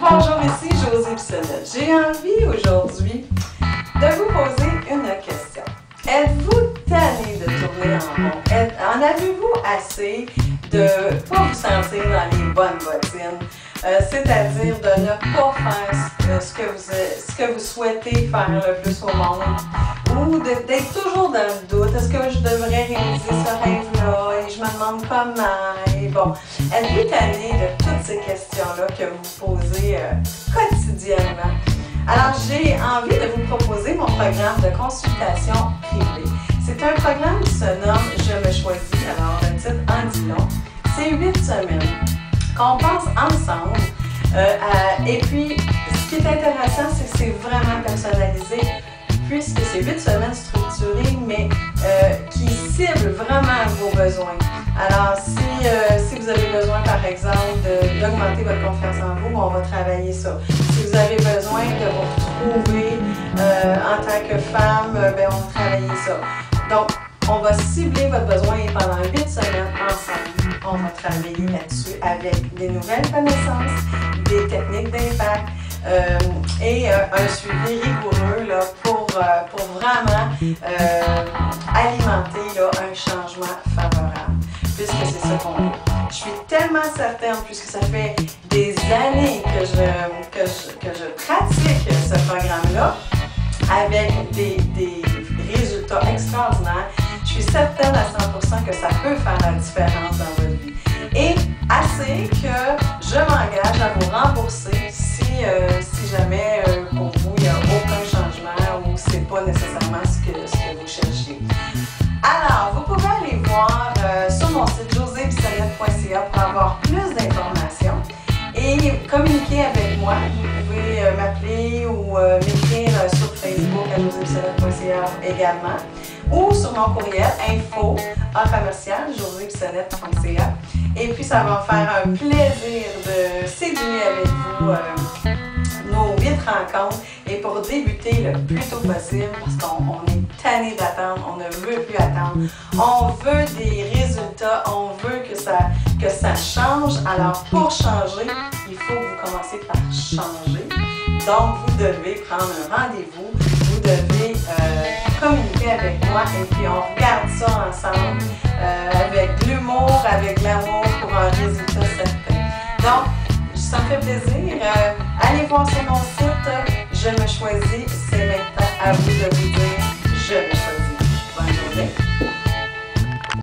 Bonjour, ici Josée Bissonnette. J'ai envie aujourd'hui de vous poser une question. Êtes-vous tanné de tourner en rond? En avez-vous assez de ne pas vous sentir dans les bonnes bottines? C'est-à-dire de ne pas faire ce que vous souhaitez faire le plus au monde, ou d'être toujours dans le doute. Est-ce que je devrais réaliser ce rêve-là? Et je me demande comment. Et bon, êtes-vous tanné de toutes ces questions-là que vous posez quotidiennement? Alors, j'ai envie de vous proposer mon programme de consultation privée. C'est un programme qui se nomme « Je me choisis ». Alors, le titre en dit long. C'est 8 semaines qu'on passe ensemble. Et puis, ce qui est intéressant, c'est que c'est vraiment personnalisé, puisque c'est 8 semaines structurées, mais qui ciblent vraiment vos besoins. Alors, si vous avez besoin, par exemple, d'augmenter votre confiance en vous, on va travailler ça. Si vous avez besoin de vous retrouver en tant que femme, ben, on va travailler ça. Donc, on va cibler votre besoin et pendant 8 semaines ensemble, on va travailler là-dessus avec des nouvelles connaissances, des techniques d'impact et un suivi rigoureux là, pour vraiment alimenter là, un changement favorable, puisque c'est ça qu'on veut. Je suis tellement certaine, puisque ça fait des années que je pratique ce programme-là, avec des résultats extraordinaires. Je suis certaine à 100% que ça peut faire la différence dans votre vie. Et assez que je m'engage à vous rembourser si jamais pour vous il n'y a aucun changement ou c'est pas nécessairement ce que vous cherchez. Alors, vous pouvez aller voir sur mon site josebissonnette.ca pour avoir plus d'informations et communiquer avec moi. Vous pouvez m'appeler ou m'écrire sur Facebook à josebissonnette.ca également, ou sur mon courriel info@josebissonnette.ca. Et puis ça va me faire un plaisir de séduire avec vous nos 8 rencontres, et pour débuter le plus tôt possible, parce qu'on est tanné d'attendre, on ne veut plus attendre, on veut des résultats, on veut que ça change. Alors pour changer, il faut que vous commenciez par changer. Donc vous devez prendre un rendez-vous, vous devez communiquer avec moi et puis on regarde ça ensemble avec de l'humour, avec l'amour pour un résultat certain. Donc, ça me fait plaisir. Allez voir sur mon site, Je me choisis. C'est maintenant à vous de vous dire Je me choisis. Bonne journée.